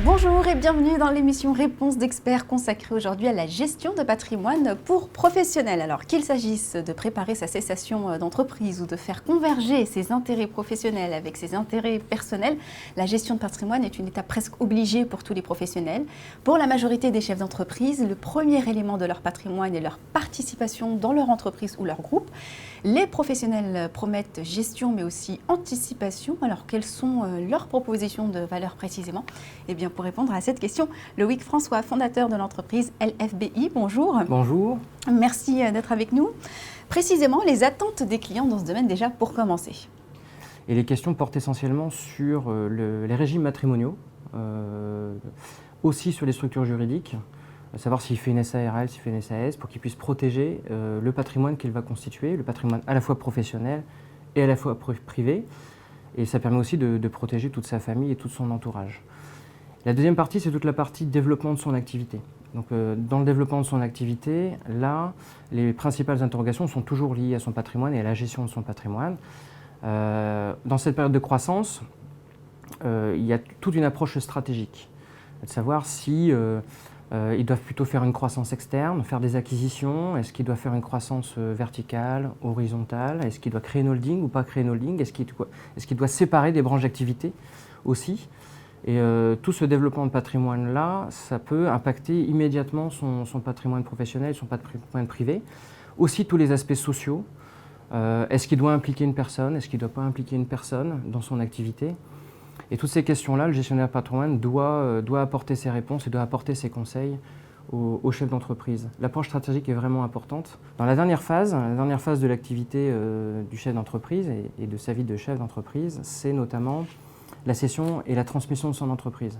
Bonjour et bienvenue dans l'émission Réponse d'experts consacrée aujourd'hui à la gestion de patrimoine pour professionnels. Alors qu'il s'agisse de préparer sa cessation d'entreprise ou de faire converger ses intérêts professionnels avec ses intérêts personnels, la gestion de patrimoine est une étape presque obligée pour tous les professionnels. Pour la majorité des chefs d'entreprise, le premier élément de leur patrimoine est leur participation dans leur entreprise ou leur groupe. Les professionnels promettent gestion mais aussi anticipation. Alors quelles sont leurs propositions de valeur précisément ? Eh bien, pour répondre à cette question, Loïc François, fondateur de l'entreprise LFBI, bonjour. Bonjour. Merci d'être avec nous. Précisément, les attentes des clients dans ce domaine déjà pour commencer. Et les questions portent essentiellement sur les régimes matrimoniaux, aussi sur les structures juridiques, à savoir s'il fait une SARL, s'il fait une SAS, pour qu'il puisse protéger le patrimoine qu'il va constituer, le patrimoine à la fois professionnel et à la fois privé. Et ça permet aussi de protéger toute sa famille et tout son entourage. La deuxième partie, c'est toute la partie développement de son activité. Donc, dans le développement de son activité, là, les principales interrogations sont toujours liées à son patrimoine et à la gestion de son patrimoine. Dans cette période de croissance, il y a toute une approche stratégique, de savoir si ils doivent plutôt faire une croissance externe, faire des acquisitions, est-ce qu'ils doivent faire une croissance verticale, horizontale, est-ce qu'ils doivent créer une holding ou pas créer une holding, est-ce qu'ils doivent séparer des branches d'activité aussi. Et tout ce développement de patrimoine-là, ça peut impacter immédiatement son patrimoine professionnel, son patrimoine privé. Aussi tous les aspects sociaux. Est-ce qu'il doit impliquer une personne? Est-ce qu'il ne doit pas impliquer une personne dans son activité? Et toutes ces questions-là, le gestionnaire de patrimoine doit apporter ses réponses et doit apporter ses conseils aux chefs d'entreprise. L'approche stratégique est vraiment importante. Dans la dernière phase de l'activité du chef d'entreprise et de sa vie de chef d'entreprise, c'est notamment la cession et la transmission de son entreprise.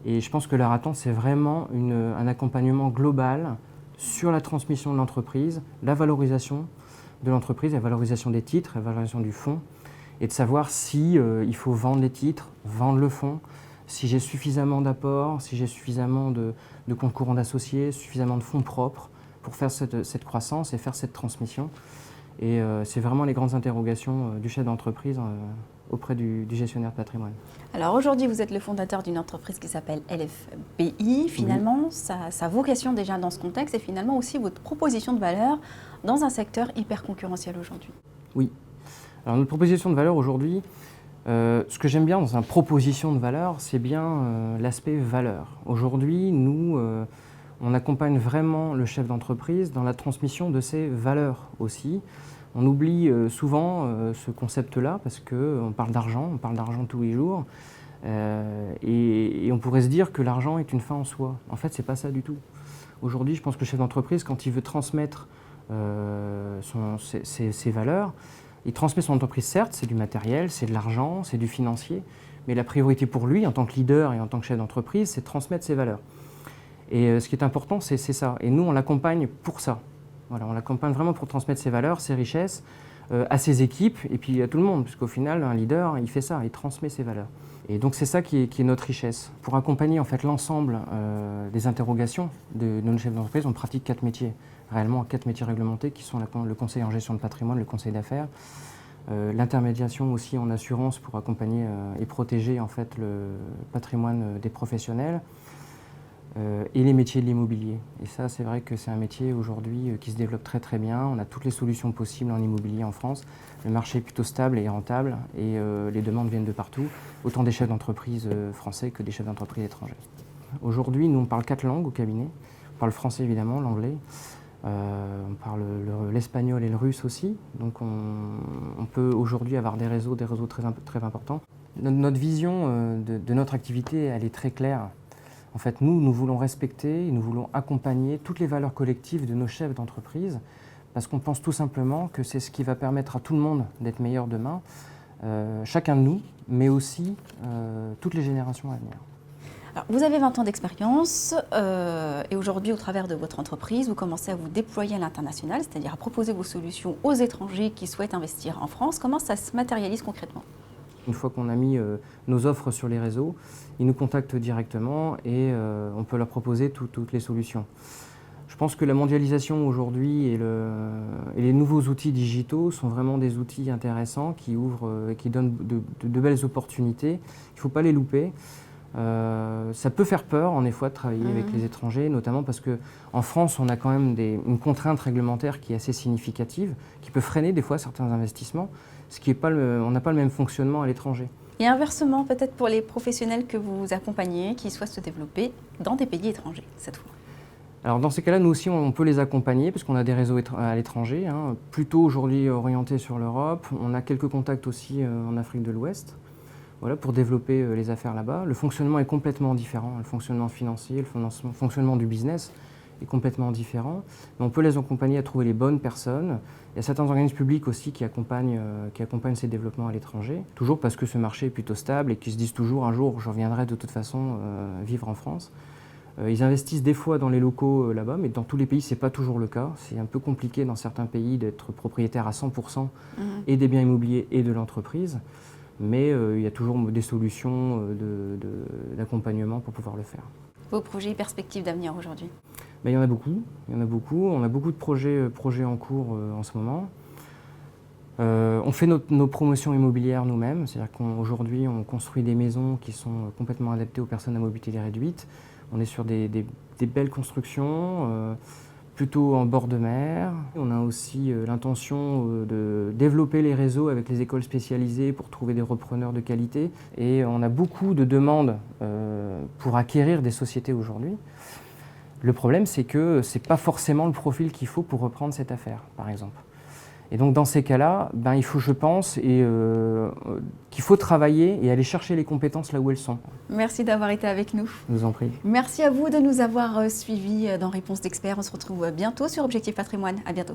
Et je pense que leur attente, c'est vraiment un accompagnement global sur la transmission de l'entreprise, la valorisation de l'entreprise, la valorisation des titres, la valorisation du fonds, et de savoir si il faut vendre les titres, vendre le fonds, si j'ai suffisamment d'apports, si j'ai suffisamment de comptes courants d'associés, suffisamment de fonds propres pour faire cette croissance et faire cette transmission. Et c'est vraiment les grandes interrogations du chef d'entreprise auprès du gestionnaire de patrimoine. Alors aujourd'hui, vous êtes le fondateur d'une entreprise qui s'appelle LFBI. Finalement, oui. Sa vocation déjà dans ce contexte et finalement aussi votre proposition de valeur dans un secteur hyper concurrentiel aujourd'hui. Oui. Alors notre proposition de valeur aujourd'hui, ce que j'aime bien dans une proposition de valeur, c'est bien l'aspect valeur. Aujourd'hui, nous, on accompagne vraiment le chef d'entreprise dans la transmission de ses valeurs aussi. On oublie souvent ce concept-là parce qu'on parle d'argent tous les jours et on pourrait se dire que l'argent est une fin en soi. En fait, ce n'est pas ça du tout. Aujourd'hui, je pense que le chef d'entreprise, quand il veut transmettre ses valeurs, il transmet son entreprise, certes, c'est du matériel, c'est de l'argent, c'est du financier, mais la priorité pour lui, en tant que leader et en tant que chef d'entreprise, c'est de transmettre ses valeurs. Et ce qui est important, c'est ça. Et nous, on l'accompagne pour ça. Voilà, on l'accompagne vraiment pour transmettre ses valeurs, ses richesses à ses équipes et puis à tout le monde, puisqu'au final, un leader, il fait ça, il transmet ses valeurs. Et donc c'est ça qui est notre richesse. Pour accompagner en fait l'ensemble des interrogations de nos chefs d'entreprise, on pratique 4 métiers, réellement 4 métiers réglementés qui sont le conseil en gestion de patrimoine, le conseil d'affaires, l'intermédiation aussi en assurance pour accompagner et protéger en fait le patrimoine des professionnels. Et les métiers de l'immobilier. Et ça, c'est vrai que c'est un métier aujourd'hui qui se développe très très bien. On a toutes les solutions possibles en immobilier en France. Le marché est plutôt stable et rentable et les demandes viennent de partout, autant des chefs d'entreprise français que des chefs d'entreprise étrangers. Aujourd'hui, nous, on parle 4 langues au cabinet. On parle français évidemment, l'anglais. On parle l'espagnol et le russe aussi. Donc on peut aujourd'hui avoir des réseaux très importants. Notre vision de notre activité, elle est très claire. En fait, nous voulons respecter et nous voulons accompagner toutes les valeurs collectives de nos chefs d'entreprise parce qu'on pense tout simplement que c'est ce qui va permettre à tout le monde d'être meilleur demain, chacun de nous, mais aussi toutes les générations à venir. Alors, vous avez 20 ans d'expérience et aujourd'hui, au travers de votre entreprise, vous commencez à vous déployer à l'international, c'est-à-dire à proposer vos solutions aux étrangers qui souhaitent investir en France. Comment ça se matérialise concrètement ? Une fois qu'on a mis nos offres sur les réseaux, ils nous contactent directement et on peut leur proposer toutes les solutions. Je pense que la mondialisation aujourd'hui et les nouveaux outils digitaux sont vraiment des outils intéressants qui ouvrent et qui donnent de belles opportunités. Il ne faut pas les louper. Ça peut faire peur, en effet, de travailler avec les étrangers, notamment parce qu'en France, on a quand même une contrainte réglementaire qui est assez significative, qui peut freiner des fois certains investissements, ce qui est pas on n'a pas le même fonctionnement à l'étranger. Et inversement, peut-être pour les professionnels que vous accompagnez, qui souhaitent se développer dans des pays étrangers, cette fois. Alors dans ces cas-là, nous aussi, on peut les accompagner, parce qu'on a des réseaux à l'étranger, hein, plutôt aujourd'hui orientés sur l'Europe. On a quelques contacts aussi en Afrique de l'Ouest. Voilà, pour développer les affaires là-bas. Le fonctionnement est complètement différent. Le fonctionnement financier, le fonctionnement du business est complètement différent. Mais on peut les accompagner à trouver les bonnes personnes. Il y a certains organismes publics aussi qui accompagnent ces développements à l'étranger, toujours parce que ce marché est plutôt stable et qui se disent toujours un jour je reviendrai de toute façon vivre en France. Ils investissent des fois dans les locaux là-bas, mais dans tous les pays, ce n'est pas toujours le cas. C'est un peu compliqué dans certains pays d'être propriétaire à 100% et des biens immobiliers et de l'entreprise. Mais il y a toujours des solutions d'accompagnement pour pouvoir le faire. Vos projets et perspectives d'avenir aujourd'hui? Il y en a beaucoup. On a beaucoup de projets en cours en ce moment. On fait nos promotions immobilières nous-mêmes, c'est-à-dire qu'aujourd'hui on construit des maisons qui sont complètement adaptées aux personnes à mobilité réduite. On est sur des belles constructions, plutôt en bord de mer. On a aussi l'intention de développer les réseaux avec les écoles spécialisées pour trouver des repreneurs de qualité. Et on a beaucoup de demandes pour acquérir des sociétés aujourd'hui. Le problème, c'est que ce n'est pas forcément le profil qu'il faut pour reprendre cette affaire, par exemple. Et donc dans ces cas-là, il faut, je pense, qu'il faut travailler et aller chercher les compétences là où elles sont. Merci d'avoir été avec nous. Je vous en prie. Merci à vous de nous avoir suivis dans Réponse d'experts. On se retrouve bientôt sur Objectif Patrimoine. À bientôt.